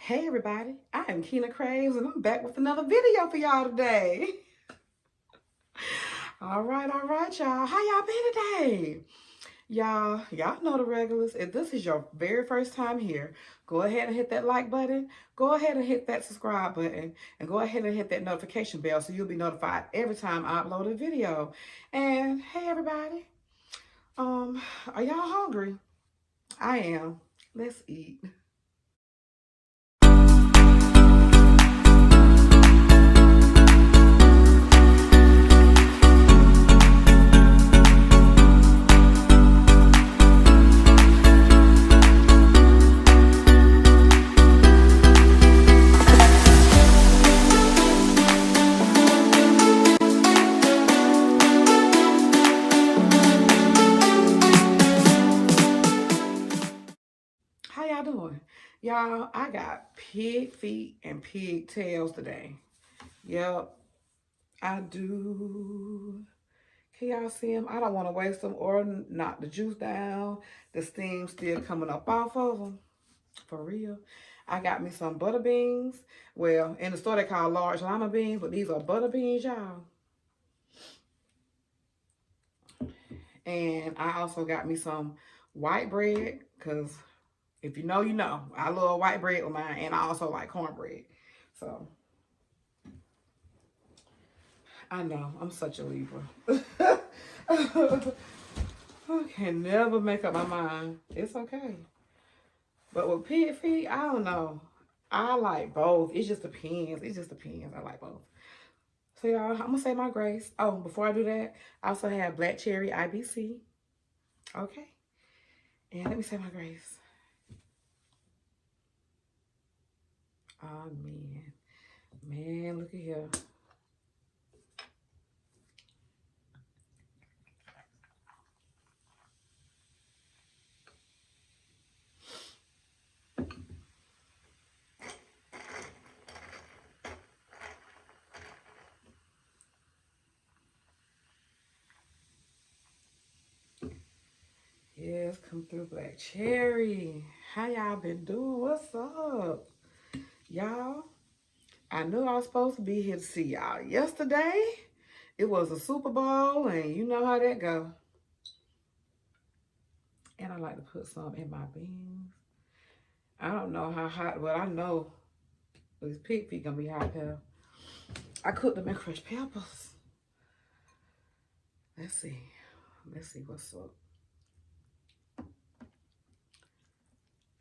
Hey everybody, I am Keena Kravers and I'm back with another video for y'all today. all right, y'all. How y'all been today? Y'all know the regulars. If this is your very first time here, go ahead and hit that like button. Go ahead and hit that subscribe button. And go ahead and hit that notification bell so you'll be notified every time I upload a video. And hey everybody, are y'all hungry? I am. Let's eat. How y'all doing? Y'all, I got pig feet and pig tails today. Yep, I do. Can y'all see them? I don't want to waste them or knock the juice down. The steam still coming up off of them. For real. I got me some butter beans. Well, in the store they call large lima beans, but these are butter beans, y'all. And I also got me some white bread, because if you know, you know. I love white bread with mine, and I also like cornbread. So, I know, I'm such a Libra. I can never make up my mind. It's okay. But with pig feet, I don't know. I like both. It just depends. It just depends. I like both. So, y'all, I'm going to say my grace. Oh, before I do that, I also have black cherry IBC. Okay. And let me say my grace. Oh, man. Man, look at here. Yes, come through black cherry. How y'all been doing? What's up? Y'all, I knew I was supposed to be here to see y'all yesterday. It was a Super Bowl, and you know how that go. And I like to put some in my beans. I don't know how hot, but I know these pig feet gonna be hot here. I cooked them in crushed peppers. Let's see. Let's see what's up.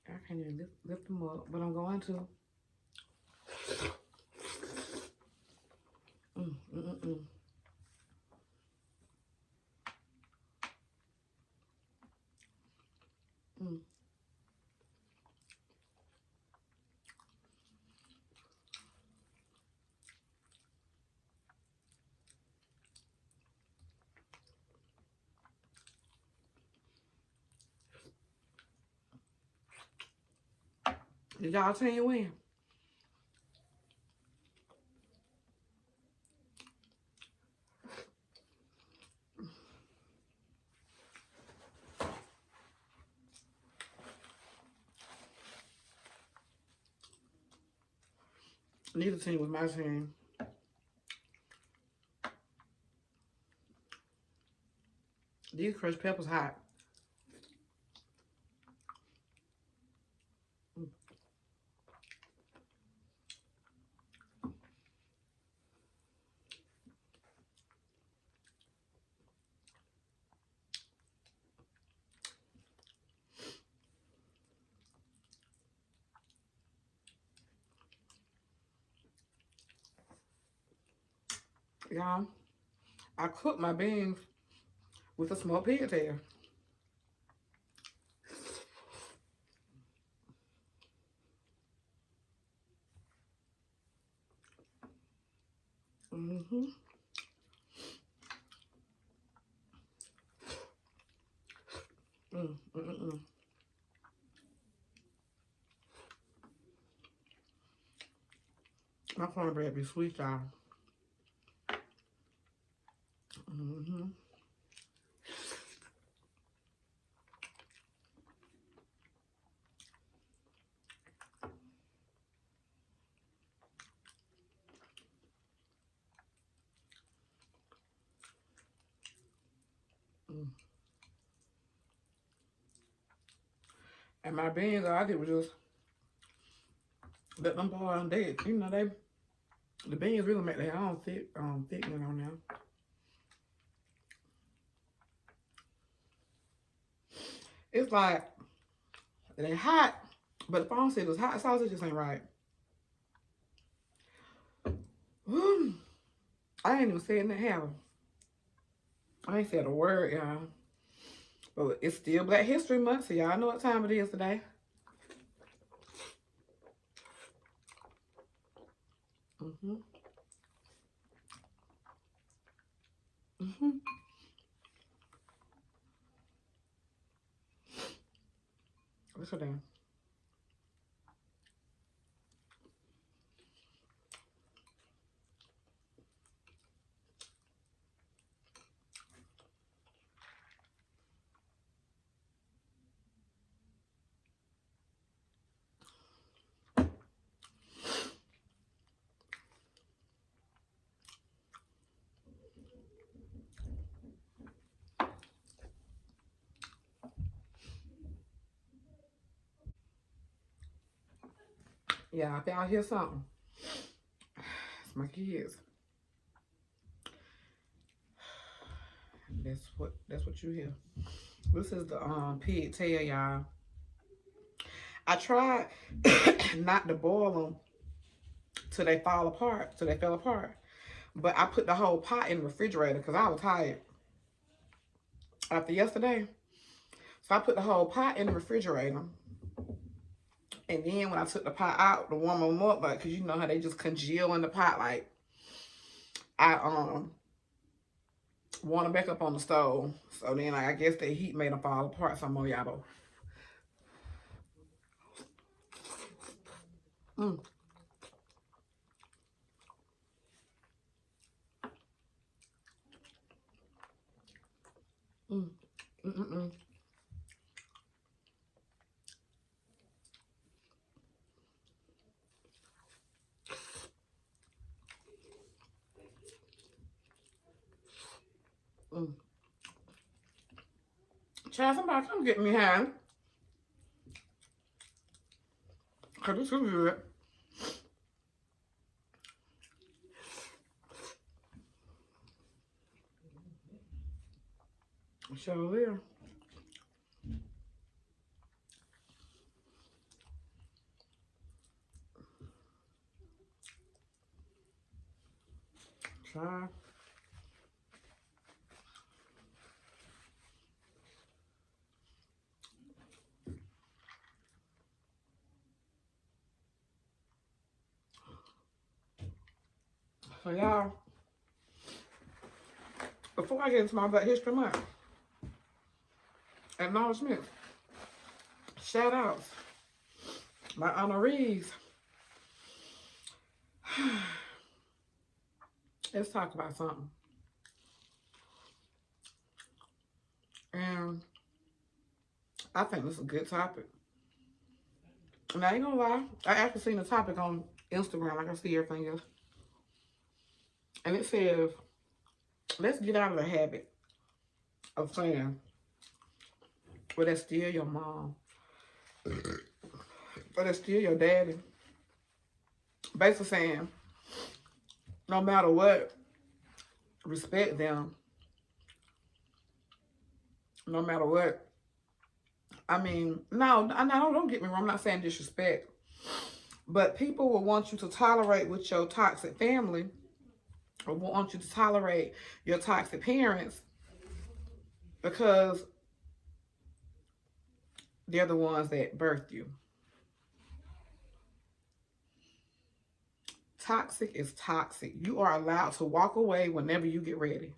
I can't even lift them up, but I'm going to. Mm, mm, mm, mm. Mm. Did y'all tell you when? Neither team was my team. These crushed peppers hot. Mm. Y'all, I cooked my beans with a smoked pigtail. Mm-hmm. Mm, mm, mm, mm. My cornbread be sweet, y'all. Mm-hmm. And my beans, all I did was just let them boil on dead. You know, the beans really make their own thickening on them. It's like, it ain't hot, but if I don't say it's hot sauce, it just ain't right. I ain't even saying that hell. I ain't said a word, y'all. But it's still Black History Month, so y'all know what time it is today. What's her name? Yeah, if y'all hear something, it's my kids. That's what you hear. This is the pigtail, y'all. I tried not to boil them till they fell apart. But I put the whole pot in the refrigerator because I was tired after yesterday. So I put the whole pot in the refrigerator. And then when I took the pot out to warm them up, like, cause you know how they just congeal in the pot, like, I warm them back up on the stove. So then, like, I guess the heat made them fall apart some more, y'all. Mm. Mm. Mm-mm-mm. Mm. Child, somebody come get me high. Cause this is good. Sure is. Try. So y'all, before I get into my Black History Month, acknowledgements, shout outs, my honorees. Let's talk about something. And I think this is a good topic. And I ain't gonna lie, I actually seen the topic on Instagram, like I see everything else. And it says, let's get out of the habit of saying, well, that's still your mom. But that's still your daddy. Basically saying, no matter what, respect them. No matter what. I mean, no, don't get me wrong. I'm not saying disrespect. But people will want you to tolerate with your toxic family, or want you to tolerate your toxic parents because they're the ones that birthed you. Toxic is toxic. You are allowed to walk away whenever you get ready.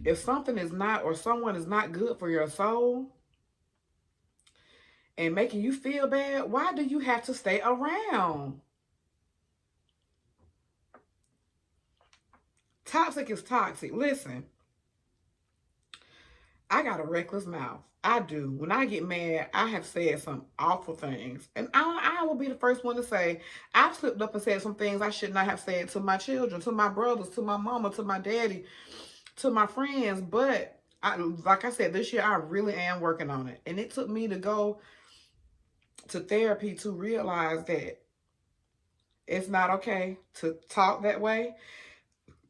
If something is not, or someone is not good for your soul and making you feel bad, why do you have to stay around? Toxic is toxic. Listen, I got a reckless mouth. I do. When I get mad, I have said some awful things. And I will be the first one to say, I've slipped up and said some things I should not have said to my children, to my brothers, to my mama, to my daddy, to my friends. But Like I said, this year I really am working on it. And it took me to go to therapy to realize that it's not okay to talk that way.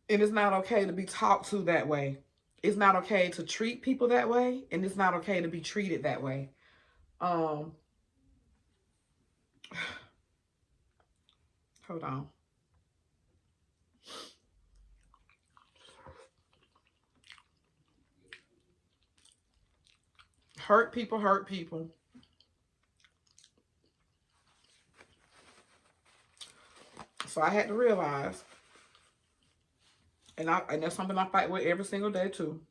And it's not okay to be talked to that way. It's not okay to treat people that way. And it's not okay to be treated that way. Um, Hold on. Hurt people hurt people. So I had to realize, and that's something I fight with every single day too.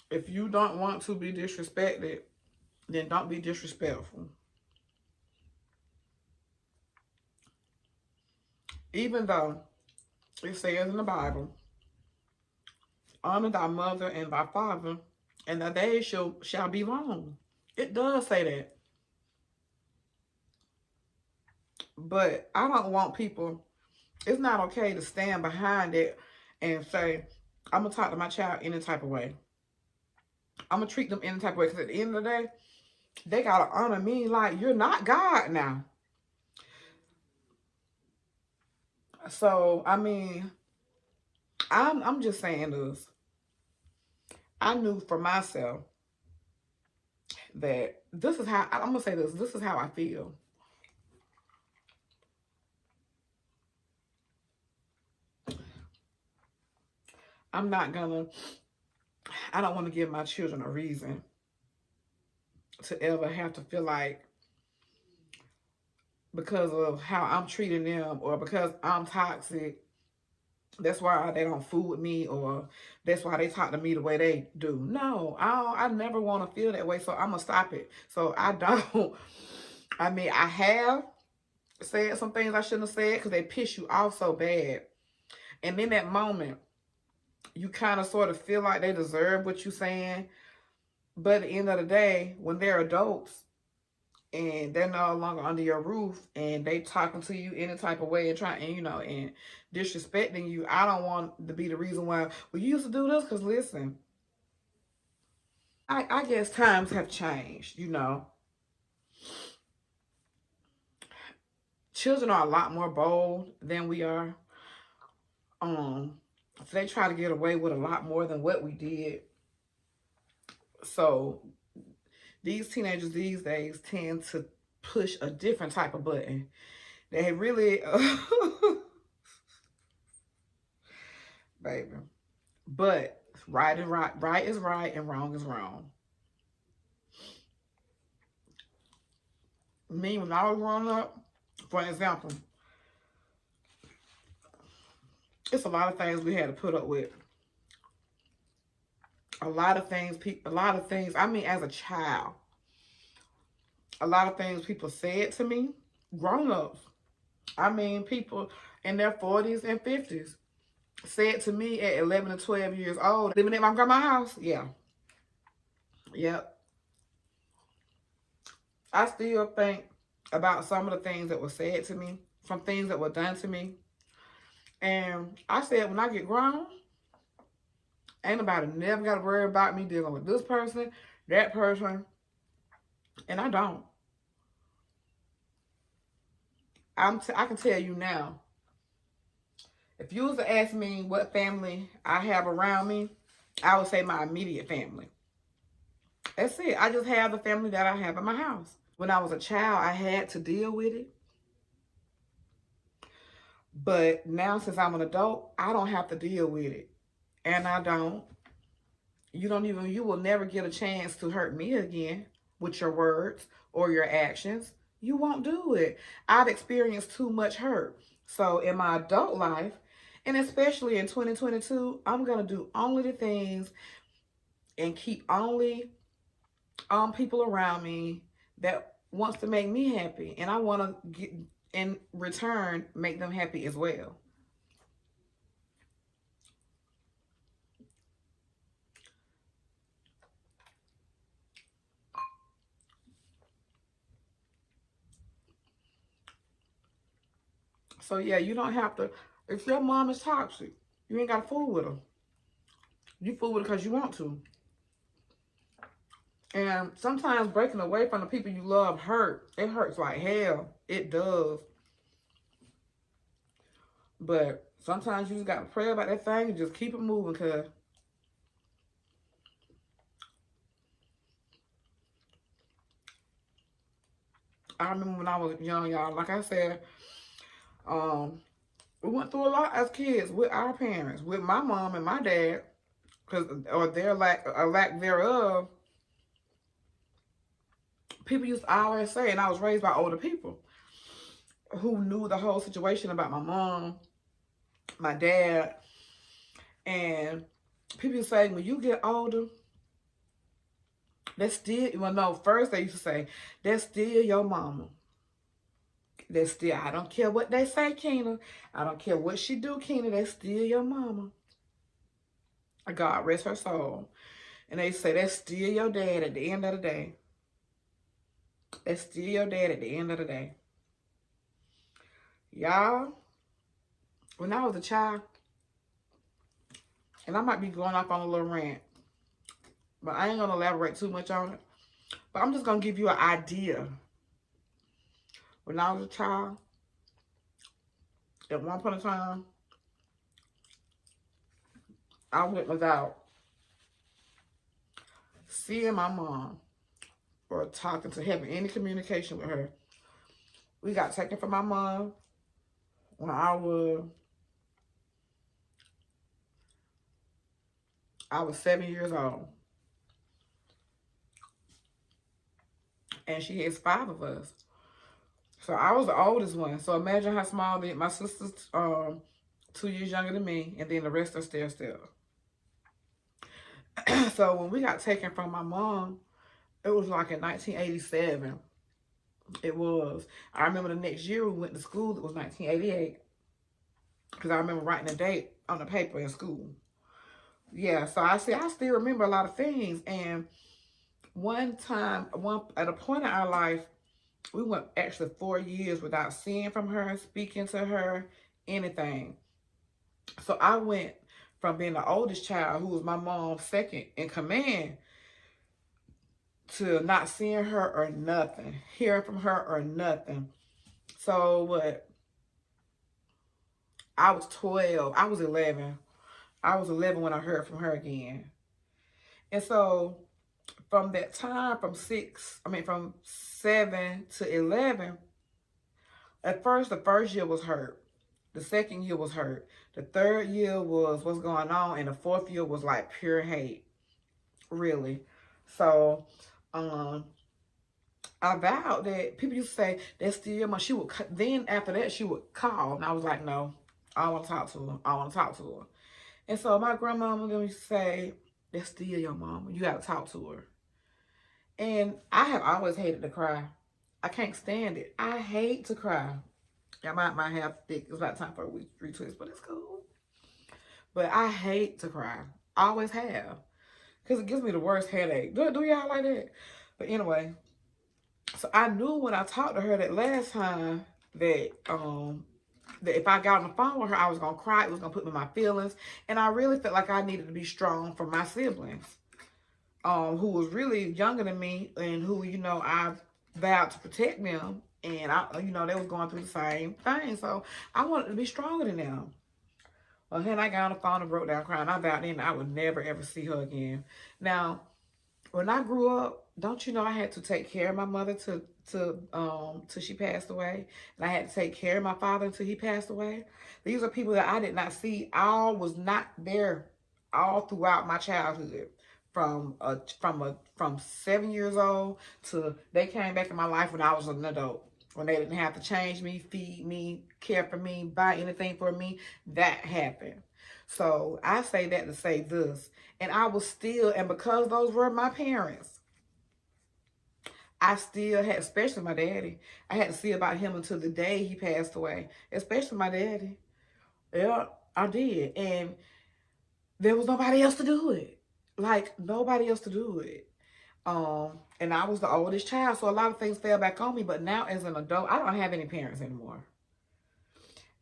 If you don't want to be disrespected, then don't be disrespectful. Even though it says in the Bible, honor thy mother and thy father, and thy days shall be long. It does say that. But I don't want people, it's not okay to stand behind it and say, I'm going to talk to my child any type of way. I'm going to treat them any type of way. Because at the end of the day, they got to honor me like you're not God now. So, I mean, I'm just saying this. I knew for myself that this is how, I'm going to say this is how I feel. I'm not going to, I don't want to give my children a reason to ever have to feel like because of how I'm treating them or because I'm toxic, that's why they don't fool with me or that's why they talk to me the way they do. No, I never want to feel that way, so I'm going to stop it. So I don't, I mean, I have said some things I shouldn't have said because they piss you off so bad. And in that moment, you kind of sort of feel like they deserve what you're saying. But at the end of the day, when they're adults, and they're no longer under your roof and they talking to you any type of way and trying and and disrespecting you, I don't want to be the reason why, well, you used to do this. Because listen, I guess times have changed. Children are a lot more bold than we are. So they try to get away with a lot more than what we did. So these teenagers these days tend to push a different type of button. They really baby. But right is right and wrong is wrong. Me, when I was growing up, for example, it's a lot of things we had to put up with. A lot of things, I mean, as a child, a lot of things people said to me, grown ups. I mean, people in their 40s and 50s said to me at 11 and 12 years old, living at my grandma's house. Yeah. Yep. I still think about some of the things that were said to me, some things that were done to me. And I said, when I get grown, ain't nobody never got to worry about me dealing with this person, that person. And I don't. I can tell you now, if you was to ask me what family I have around me, I would say my immediate family. That's it. I just have the family that I have in my house. When I was a child, I had to deal with it. But now, since I'm an adult, I don't have to deal with it. And I don't. You will never get a chance to hurt me again with your words or your actions. You won't do it. I've experienced too much hurt. So in my adult life, and especially in 2022, I'm going to do only the things and keep only people around me that wants to make me happy. And I want to get in return, make them happy as well. So yeah, you don't have to. If your mom is toxic, you ain't got to fool with her. You fool with her because you want to. And sometimes breaking away from the people you love hurt. It hurts like hell. It does. But sometimes you just got to pray about that thing and just keep it moving, because I remember when I was young, y'all, like I said, we went through a lot as kids with our parents, with my mom and my dad, or their lack thereof. People used to always say, and I was raised by older people who knew the whole situation about my mom, my dad, and people say, when you get older, that's still, well, no, first they used to say, that's still your mama. That's still, I don't care what they say, Keena. I don't care what she do, Keena. That's still your mama. God rest her soul. And they say, that's still your dad at the end of the day. That's still your dad at the end of the day. Y'all, when I was a child, and I might be going off on a little rant, but I ain't going to elaborate too much on it. But I'm just going to give you an idea. When I was a child, at one point in time, I went without seeing my mom or talking to, having any communication with her. We got taken from my mom when I was 7 years old. And she has 5 of us. So I was the oldest one. So imagine how small my sister's 2 years younger than me, and then the rest are still. So when we got taken from my mom, it was like in 1987. It was. I remember the next year we went to school. It was 1988. Because I remember writing a date on the paper in school. Yeah, so I still remember a lot of things. And one time, at a point in our life, we went actually 4 years without seeing from her, speaking to her, anything. So I went from being the oldest child, who was my mom's second in command, to not seeing her or nothing, hearing from her or nothing. So what? I was 12. I was 11. I was 11 when I heard from her again. And so from that time, from 7 to 11, at first, the first year was hurt. The second year was hurt. The third year was what's going on. And the fourth year was like pure hate. Really. So, I vowed that people used to say, that's still your mom. Then after that, she would call. And I was like, no, I don't want to talk to her. I want to talk to her. And so my grandmama used to say, that's still your mama. You got to talk to her. And I have always hated to cry. I can't stand it. I hate to cry. I might have thick. It's about time for a retwist, but it's cool. But I hate to cry. I always have. Because it gives me the worst headache. Do y'all like that? But anyway. So I knew when I talked to her that last time that if I got on the phone with her, I was going to cry. It was going to put me in my feelings. And I really felt like I needed to be strong for my siblings. Who was really younger than me and who, I vowed to protect them. And, they was going through the same thing. So I wanted to be stronger than them. Well, then I got on the phone and broke down crying. I vowed then I would never, ever see her again. Now, when I grew up, don't you know I had to take care of my mother till she passed away. And I had to take care of my father until he passed away. These are people that I did not see. I was not there all throughout my childhood. From 7 years old to they came back in my life when I was an adult. When they didn't have to change me, feed me, care for me, buy anything for me, that happened. So I say that to say this. And I was still, and because those were my parents, I still had, especially my daddy, I had to see about him until the day he passed away. Especially my daddy. Yeah, I did. And there was nobody else to do it. Like, nobody else to do it. And I was the oldest child, so a lot of things fell back on me. But now as an adult, I don't have any parents anymore.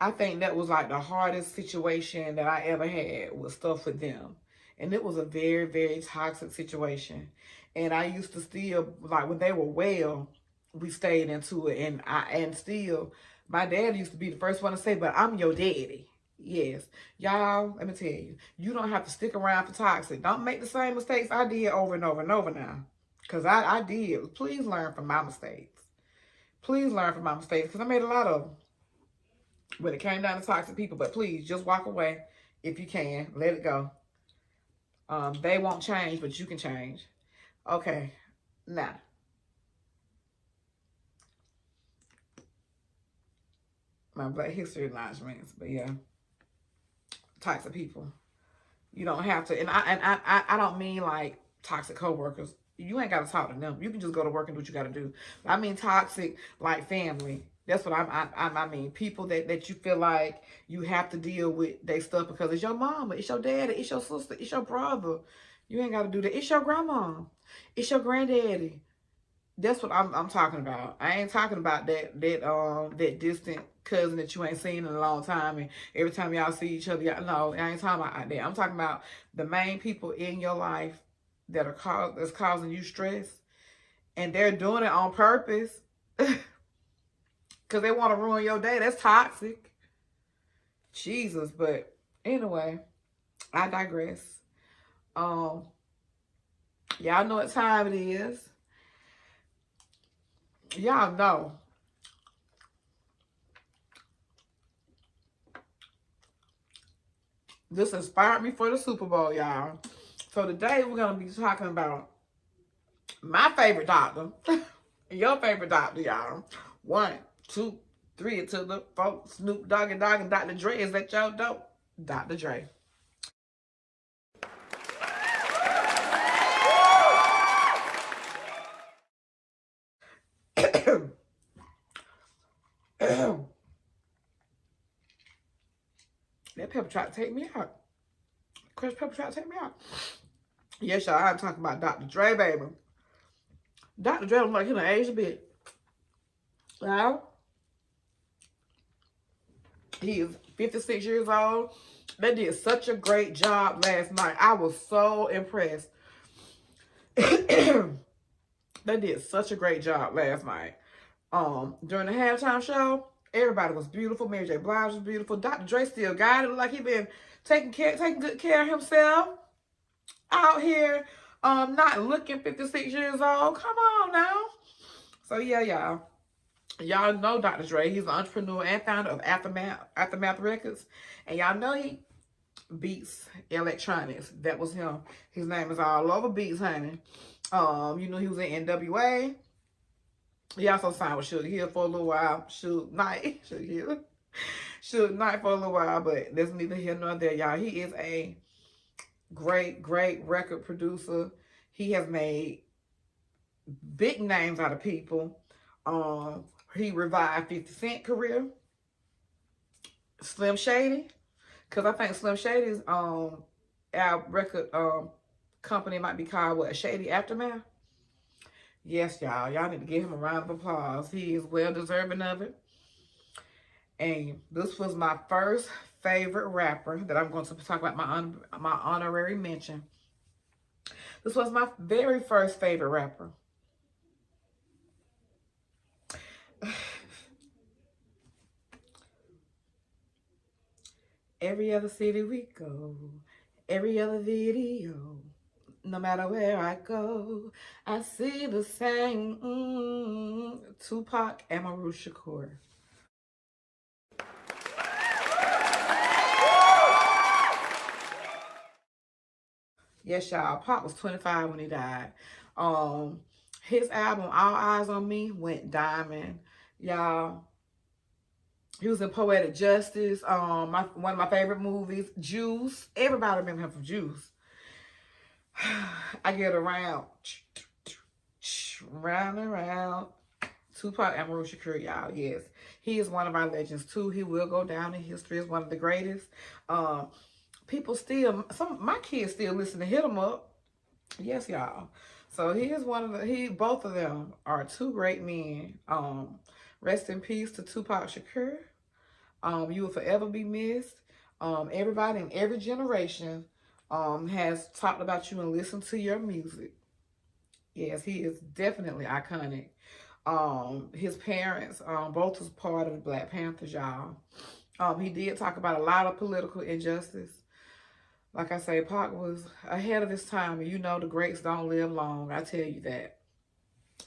I think that was like the hardest situation that I ever had with stuff with them. And it was a very, very toxic situation. And I used to still, like when they were well, we stayed into it. And still, my dad used to be the first one to say, but I'm your daddy. Yes. Y'all, let me tell you, you don't have to stick around for toxic. Don't make the same mistakes I did over and over and over now. Because I did. Please learn from my mistakes. Please learn from my mistakes. Because I made a lot of them when it came down to toxic people. But please, just walk away if you can. Let it go. They won't change, but you can change. Okay. Now, my Black History acknowledgements. But yeah, toxic people. You don't have to. And I don't mean like toxic coworkers. You ain't got to talk to them. You can just go to work and do what you got to do. I mean toxic like family. That's what I mean. People that you feel like you have to deal with their stuff because it's your mama, it's your daddy, it's your sister, it's your brother. You ain't got to do that. It's your grandma. It's your granddaddy. That's what I'm talking about. I ain't talking about that distant cousin that you ain't seen in a long time, and every time y'all see each other, y'all no, I ain't talking about that. I'm talking about the main people in your life that are that's causing you stress, and they're doing it on purpose because they want to ruin your day. That's toxic. Jesus, but anyway, I digress. Y'all know what time it is. Y'all know. This inspired me for the Super Bowl, y'all. So today we're going to be talking about my favorite doctor. Your favorite doctor, y'all. 1, 2, 3 until the folks Snoop Dogg and Dr. Dre is that y'all dope. Dr. Dre. That pepper tried to take me out. Crush pepper tried to take me out. Yes, y'all. I'm talking about Dr. Dre, baby. Dr. Dre looks like he done aged a bit. Now, he is 56 years old. They did such a great job last night. I was so impressed. They did such a great job last night. During the halftime show, everybody was beautiful. Mary J. Blige was beautiful. Dr. Dre still got it. Like he been taking good care of himself out here. Not looking 56 years old. Come on now. So yeah, y'all. Y'all know Dr. Dre. He's an entrepreneur and founder of Aftermath Records. And y'all know he Beats Electronics. That was him. His name is all over Beats, honey. You know he was in NWA. He also signed with Suge Hill for a little while. Suge Knight for a little while, but that's neither here nor there, y'all. He is a great record producer. He has made big names out of people. He revived 50 Cent career. Slim Shady. Because I think Slim Shady's our record company might be called what? Shady Aftermath? Yes, y'all. Y'all need to give him a round of applause. He is well deserving of it. And this was my first favorite rapper that I'm going to talk about my honorary mention. This was my very first favorite rapper. Every other city we go, every other video, no matter where I go, I see the same. Tupac and Shakur. Yes, y'all. Pop was 25 when he died. His album, All Eyes on Me, went diamond. Y'all, he was in Poetic Justice. One of my favorite movies, Juice. Everybody remember him from Juice. I get around, round and round. Tupac and Shakur, y'all. Yes, he is one of our legends too. He will go down in history as one of the greatest. People still, my kids still listen to Hit 'Em Up. Yes, y'all. So he is one of both of them are two great men. Rest in peace to Tupac Shakur. You will forever be missed. Everybody in every generation has talked about you and listened to your music. Yes, he is definitely iconic. His parents, both was part of the Black Panthers, y'all. He did talk about a lot of political injustice. Like I say, Pac was ahead of his time, and you know the greats don't live long. I tell you that.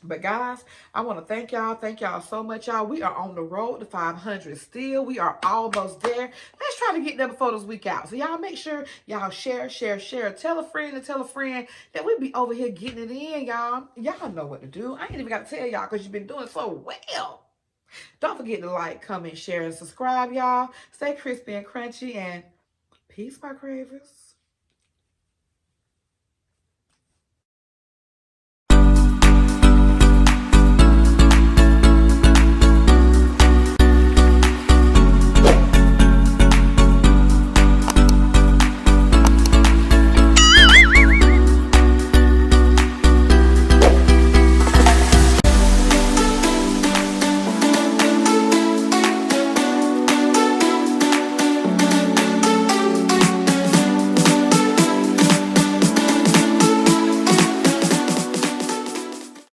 But guys, I want to thank y'all. Thank y'all so much, y'all. We are on the road to 500 still. We are almost there. Let's try to get there before this week out. So y'all make sure y'all share, share, share. Tell a friend and tell a friend that we be over here getting it in, y'all. Y'all know what to do. I ain't even got to tell y'all because you've been doing so well. Don't forget to like, comment, share, and subscribe, y'all. Stay crispy and crunchy, and peace, my cravers.